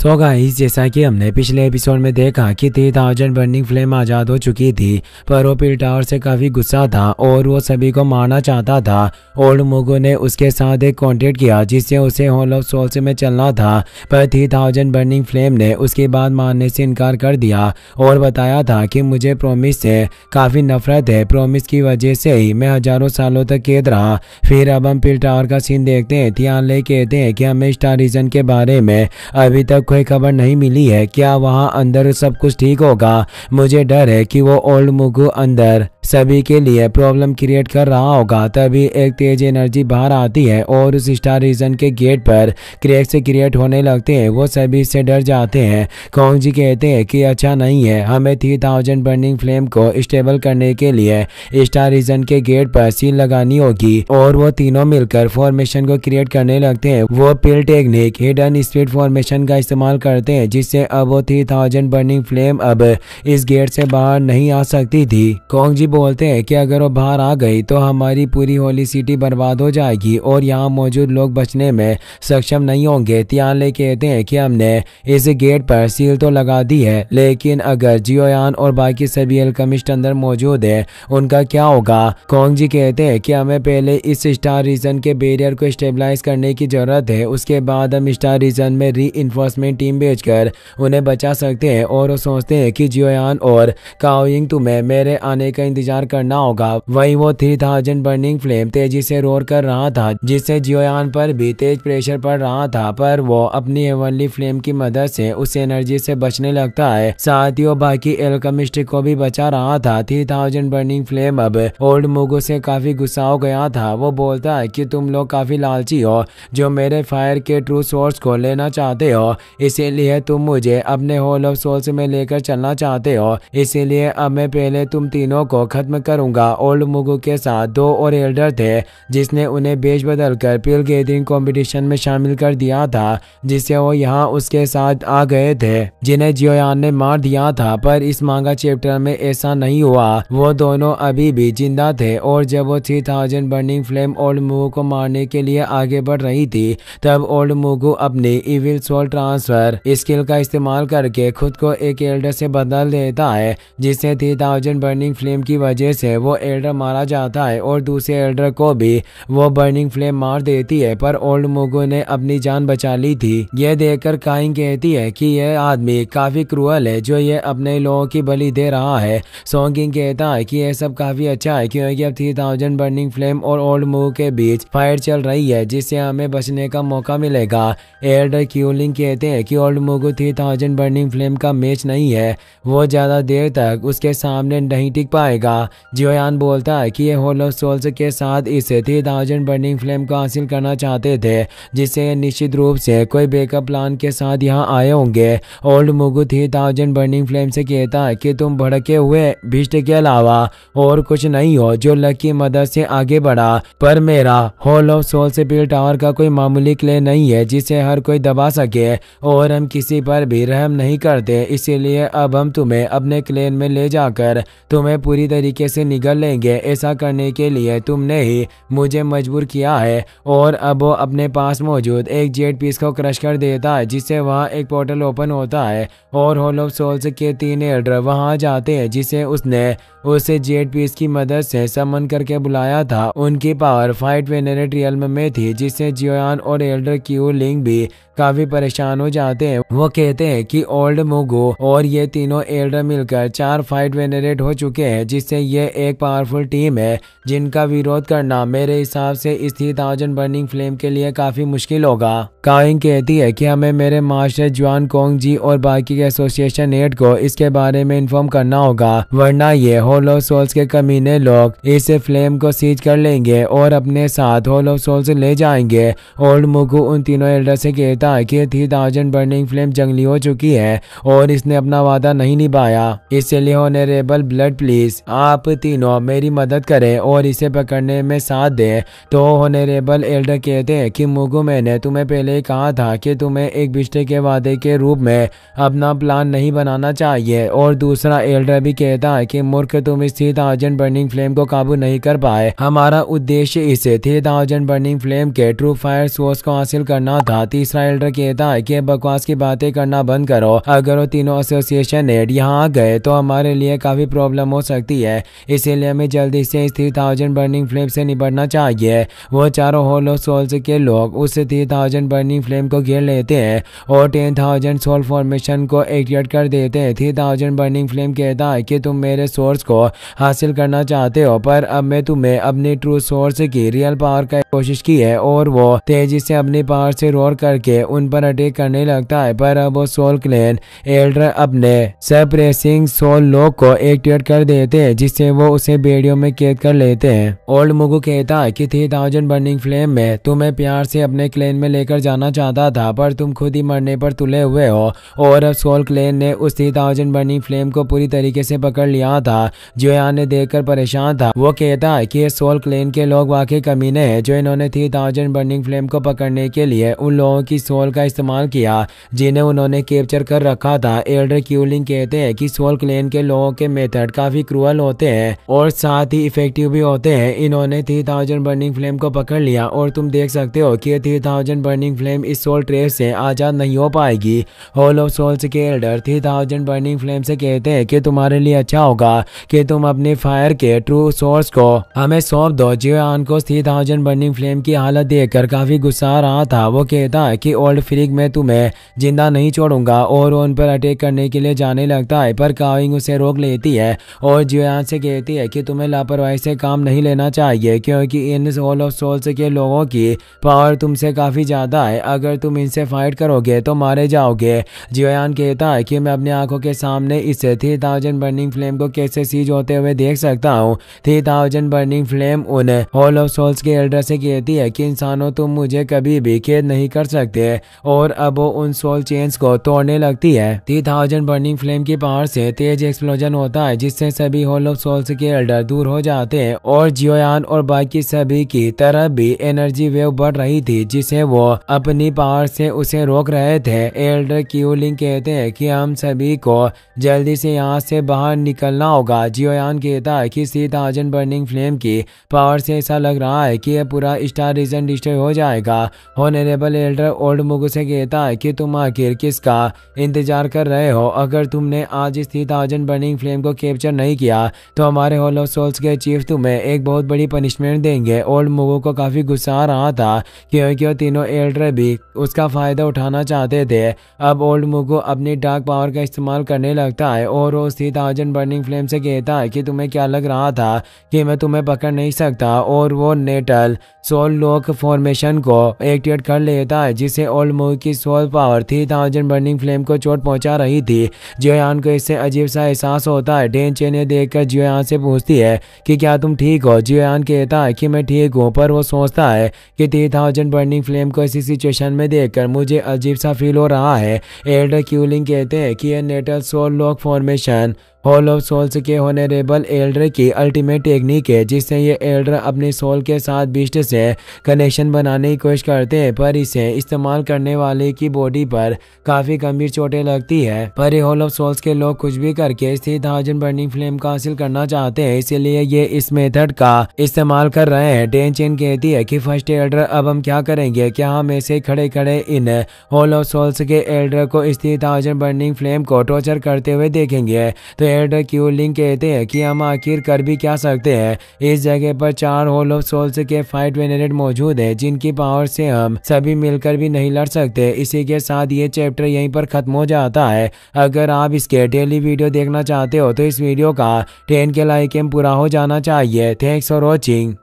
So guys, जैसा कि हमने पिछले एपिसोड में देखा कि 3000 बर्निंग फ्लेम आज़ाद हो चुकी थी, पर वो पिल टावर से काफ़ी गुस्सा था और वो सभी को मारना चाहता था। ओल्ड मुगो ने उसके साथ एक कॉन्ट्रैक्ट किया जिससे उसे हॉल ऑफ सोल्स में चलना था, पर 3000 बर्निंग फ्लेम ने उसकी बात मानने से इनकार कर दिया और बताया था कि मुझे प्रॉमिस से काफ़ी नफरत है, प्रॉमिस की वजह से ही मैं हजारों सालों तक कैद रहा। फिर अब हम पिल टावर का सीन देखते हैं। थियानले कहते हैं कि हमें स्टार रीजन के बारे में अभी तक कोई खबर नहीं मिली है, क्या वहां अंदर सब कुछ ठीक होगा? मुझे डर है कि वो ओल्ड मुगु अंदर सभी के लिए प्रॉब्लम क्रिएट कर रहा होगा। तभी एक तेज एनर्जी बाहर आती है और उस स्टार रीजन के गेट पर क्रैक से क्रिएट होने लगते हैं। वो सभी से डर जाते हैं। कोंग जी कहते हैं कि अच्छा नहीं है, हमें 3000 बर्निंग फ्लेम को स्टेबल करने के लिए स्टार रीजन के गेट पर सील लगानी होगी और वो तीनों मिलकर फॉर्मेशन को क्रिएट करने लगते हैं। वो पिल टेक्निक हिडन स्पीड फॉर्मेशन का इस्तेमाल करते हैं जिससे अब वो 3000 बर्निंग फ्लेम अब इस गेट से बाहर नहीं आ सकती थी। कोंग जी बोलते हैं कि अगर वो बाहर आ गई तो हमारी पूरी होली सिटी बर्बाद हो जाएगी और यहाँ मौजूद लोग बचने में सक्षम नहीं होंगे। तियानले कहते हैं कि हमने इस गेट पर सील तो लगा दी है, लेकिन अगर जियोयान और बाकी सभी अल्केमिस्ट अंदर मौजूद है उनका क्या होगा? कोंग जी कहते हैं कि हमें पहले इस स्टार रीजन के बैरियर को स्टेबलाइज करने की जरूरत है, उसके बाद हम स्टार रीजन में री इन्फोर्समेंट टीम भेजकर उन्हें बचा सकते हैं। और वो सोचते हैं कि जियोयान और काओयिंग तुम्हें मेरे आने का इंतजार करना होगा। वहीं वो 3000 बर्निंग फ्लेम तेजी से रोर कर रहा था जिससे जियोयान पर भी तेज प्रेशर पड़ रहा था, पर वो अपनी हेवनली फ्लेम की मदद से उस एनर्जी से बचने लगता है। साथ ही वो बाकी एल्केमिस्ट को भी बचा रहा था। 3000 बर्निंग फ्लेम अब ओल्ड मुगो से काफी गुस्सा हो गया था। वो बोलता है कि तुम लोग काफी लालची हो जो मेरे फायर के ट्रू सोर्स को लेना चाहते हो, इसीलिए तुम मुझे अपने हॉल ऑफ सोल्स में लेकर चलना चाहते हो। इसीलिए अब मैं पहले तुम तीनों को खत्म करूंगा। ओल्ड मुगु के साथ दो और एल्डर थे जिसने उन्हें बेच बदल कर पिल गैदरिंग कंपटीशन में शामिल कर दिया था, जिससे वो यहाँ उसके साथ आ गए थे, जिन्हें जियोयान ने मार दिया था। पर इस मांगा चैप्टर में ऐसा नहीं हुआ, वो दोनों अभी भी जिंदा थे। और जब वो 3000 बर्निंग फ्लेम ओल्ड मुगु को मारने के लिए आगे बढ़ रही थी, तब ओल्ड मुगु अपनी इविल सोल ट्रांसफर स्किल का इस्तेमाल करके खुद को एक एल्डर से बदल देता है, जिससे 3000 बर्निंग फ्लेम की वजह से वो एल्डर मारा जाता है और दूसरे एल्डर को भी वो बर्निंग फ्लेम मार देती है। पर ओल्ड मुगु ने अपनी जान बचा ली थी। यह देखकर काइंग कहती है कि यह आदमी काफी क्रूअल है जो ये अपने लोगों की बलि दे रहा है। सोंगिंग कहता है कि यह सब काफी अच्छा है क्योंकि अब 3000 बर्निंग फ्लेम और ओल्ड मुगु के बीच फाइट चल रही है जिससे हमें बचने का मौका मिलेगा। एल्डर क्यूलिंग कहते हैं कि ओल्ड मुगु 3000 बर्निंग फ्लेम का मैच नहीं है, वो ज्यादा देर तक उसके सामने नहीं टिक पाएगा। जियोयान बोलता है कि ये हॉल ऑफ सोल्स के साथ इस 3000 बर्निंग फ्लेम को हासिल करना चाहते थे, जिससे निश्चित रूप से कोई बैकअप प्लान के साथ यहाँ आए होंगे। ओल्ड मुगु 3000 बर्निंग फ्लेम से कहता है कि तुम भड़के हुए भिष्ट के अलावा और कुछ नहीं हो जो लक की मदद से आगे बढ़ा, पर मेरा hall of souls pill tower का कोई मामूली क्ले नहीं है जिसे हर कोई दबा सके और हम किसी पर भी रहम नहीं करते। इसीलिए अब हम तुम्हें अपने क्लेन में ले जाकर तुम्हें पूरी तरीके से निगल लेंगे। ऐसा करने के लिए तुमने ही मुझे मजबूर किया है। और अब वो अपने पास मौजूद एक जेट पीस को क्रश कर देता है जिससे वहाँ एक पोर्टल ओपन होता है और हॉल ऑफ सोल्स के 3 एल्डर वहाँ जाते हैं जिसे उसने उसे जेट पीस की मदद से समन करके बुलाया था। उनकी पावर फाइट वेनेरेट रियल्म में थी जिससे जियोयान और एल्डर क्यू लिंग भी काफी परेशान हो जाते हैं। वो कहते हैं कि ओल्ड मुगु और ये तीनों एल्डर मिलकर 4 फाइट वेनेरेट हो चुके हैं, जिससे ये एक पावरफुल टीम है जिनका विरोध करना मेरे हिसाब से इस 3000 बर्निंग फ्लेम के लिए काफी मुश्किल होगा। काइंग कहती है कि हमें मेरे मास्टर जुआन कोंग जी और बाकी के एसोसिएशन हेड को इसके बारे में इन्फॉर्म करना होगा, वरना ये हॉल ऑफ सोल्स के कमीने लोग इस फ्लेम को सीज कर लेंगे और अपने साथ हॉल ऑफ सोल्स ले जाएंगे। ओल्ड मुगु उन तीनों एल्डर से कहता है कि 3000 बर्निंग फ्लेम जंगली हो चुकी है और इसने अपना वादा नहीं निभाया, इसलिए ऑनरेबल ब्लड प्लीज आप तीनों मेरी मदद करें और इसे पकड़ने में साथ दें। तो ऑनरेबल एल्डर कहते हैं कि मुगु मैंने तुम्हें पहले ही कहा था कि तुम्हें एक बिस्टे के वादे के रूप में अपना प्लान नहीं बनाना चाहिए। और दूसरा एल्डर भी कहता है कि मूर्ख, तुम इस 3000 बर्निंग फ्लेम को काबू नहीं कर पाए। हमारा उद्देश्य इस 3000 बर्निंग फ्लेम के ट्रू फायर सोर्स को हासिल करना था। तीसरा एल्डर कहता है कि बकवास की बातें करना बंद करो, अगर वो तीनों एसोसिएशन हेड यहाँ आ गए तो हमारे लिए काफी प्रॉब्लम हो सकती है, इसीलिए हमें जल्दी से इस 3000 बर्निंग फ्लेम से निपटना चाहिए। वो चारों होलो सोल्स के लोग उस 3000 बर्निंग फ्लेम को घेर लेते हैं और 10,000 सोल फॉर्मेशन को एक्टिवेट कर देते हैं। 3000 बर्निंग फ्लेम कहता है कि तुम मेरे सोर्स को हासिल करना चाहते हो, पर अब मैं तुम्हें अपनी ट्रू सोर्स की रियल पावर का कोशिश की है, और वो तेजी से अपनी पावर से रोर करके उन पर अटैक करने लगता है। पर अब वो सोल क्लैन एल्डर अपने सप्रेसिंग सोल लॉक को एक्टिवेट कर देते हैं, जिससे वो उसे बेड़ियों में कैद कर लेते हैं। ओल्ड मुगु कहता है कि 3000 बर्निंग फ्लेम में तुम्हें प्यार से अपने क्लैन में लेकर जाना चाहता था, पर तुम खुद ही मरने पर तुले हुए हो, और अब सोल क्लैन ने उस 3000 बर्निंग फ्लेम को पूरी तरीके से पकड़ लिया था। जियोयान ने देखकर परेशान था। वो कहता है कि सोल क्लैन के लोग वाकई कमीने हैं, जो इन्होंने 3000 बर्निंग फ्लेम को पकड़ने के लिए उन लोगों की सोल का इस्तेमाल किया जिन्हें उन्होंने कैप्चर कर रखा था। एल्डर क्यूलिंग कहते हैं कि सोल क्लैन के लोगों के मेथड काफी क्रूअल होते हैं और साथ ही इफेक्टिव भी होते हैं। इन्होंने 3000 बर्निंग फ्लेम को पकड़ लिया और तुम देख सकते हो कि 3000 बर्निंग फ्लेम इस सोल ट्रेप से आजाद नहीं हो पाएगी। हॉल ऑफ सोल्स के एल्डर 3000 बर्निंग फ्लेम से कहते हैं कि तुम्हारे लिए अच्छा होगा कि तुम अपने फायर के ट्रू सोर्स को हमें सौंप दो। जियोयान को 3000 बर्निंग फ्लेम की हालत देखकर काफी गुस्सा आ रहा था। वो कहता है कि ओल्ड फ्रीक मैं तुम्हें जिंदा नहीं छोड़ूंगा, और उन पर अटैक करने के लिए जाने लगता है, पर काविंग उसे रोक लेती है और जियोयान से कहती है कि तुम्हें लापरवाही से काम नहीं लेना चाहिए, क्योंकि इन हॉल ऑफ सोल्स के लोगों की पावर तुमसे काफी ज्यादा है। अगर तुम इनसे फाइट करोगे तो मारे जाओगे। जियोयान कहता है कि मैं अपनी आंखों के सामने इस 3000 बर्निंग फ्लेम को कैसे सीज होते हुए देख सकता हूँ। 3000 बर्निंग फ्लेम उन हॉल ऑफ सोल्स के एल्डर से कहती है कि इंसानों तुम मुझे कभी भी कैद नहीं कर सकते, और अब वो उन सोल चेन्स को तोड़ने लगती है। 3000 बर्निंग फ्लेम की पावर से तेज एक्सप्लोजन होता है, जिससे सभी हॉल ऑफ सोल्स के एल्डर दूर हो जाते हैं, और जियोयान और बाकी सभी की तरफ भी एनर्जी वेव बढ़ रही थी, जिसे वो अपनी पावर से उसे रोक रहे थे। एल्डर क्यूलिंग कहते हैं कि हम सभी को जल्दी से यहाँ से बाहर निकलना होगा। जियोयान कहता है कि 3000 बर्निंग फ्लेम की पावर से ऐसा लग रहा है कि यह पूरा स्टार रीजन डिस्ट्रॉय हो जाएगा। ऑनरेबल एल्डर ओल्ड मुगु से कहता है कि तुम आखिर किसका इंतजार कर रहे हो? अगर तुमने आज इस 3000 बर्निंग फ्लेम को कैप्चर नहीं किया तो हमारे हॉल ऑफ सोल्स के चीफ तुम्हें एक बहुत बड़ी पनिशमेंट देंगे। ओल्ड मुगु को काफी गुस्सा आ रहा था, क्योंकि वो तीनों एल्डर भी उसका फायदा उठाना चाहते थे। अब ओल्ड मुगु अपनी डार्क पावर का इस्तेमाल करने लगता है और वो 3000 बर्निंग फ्लेम से कहता है कि तुम्हें क्या लग रहा था कि मैं तुम्हें पकड़ नहीं सकता, और वो नेटल सोल लॉक फॉर्मेशन को एक्टिवेट कर लेता है, जिसे ओल्ड मुगु की सोल पावर 3000 बर्निंग फ्लेम को चोट पहुंचा रही थी। जियोयान को इससे अजीब सा एहसास होता है। डेनचेन ने देखकर जियोयान से पूछती है कि क्या तुम ठीक हो? जियोयान कहता है कि मैं ठीक हूँ, पर वो सोचता है कि 3000 बर्निंग फ्लेम को इसी सिचुएशन में देखकर मुझे अजीब सा फील हो रहा है। एल्डर क्यूलिंग कहते हैं कि यह natal soul lock formation hall of souls के होनेरेबल एल्डर की अल्टीमेट टेक्निक है, जिससे ये एल्डर अपने सोल के साथ बीस्ट से कनेक्शन बनाने की कोशिश करते हैं, पर इसे इस्तेमाल करने वाले की बॉडी पर काफी गंभीर चोटें लगती है। पर ये हॉल ऑफ सोल्स के लोग कुछ भी करके 3000 बर्निंग फ्लेम का हासिल करना चाहते हैं, इसीलिए ये इस मेथड का इस्तेमाल कर रहे हैं। डेनचेन कहती है कि फर्स्ट एल्डर अब हम क्या करेंगे? क्या हम ऐसे खड़े खड़े इन हॉल ऑफ सोल्स के एल्डर को इस 3000 बर्निंग फ्लेम को टॉर्चर करते हुए देखेंगे? तो एल्डर क्यूलिंग कहते हैं कि हम आखिर कर भी क्या सकते हैं। इस जगह पर 4 हॉल ऑफ सोल्स के फाइट वेनेरेट मौजूद है, जिनकी पावर से हम सभी मिलकर भी नहीं लड़ सकते। इसी के साथ ये चैप्टर यहीं पर खत्म हो जाता है। अगर आप इसके डेली वीडियो देखना चाहते हो तो इस वीडियो का 10 के लाइक पूरा हो जाना चाहिए। Thanks for watching.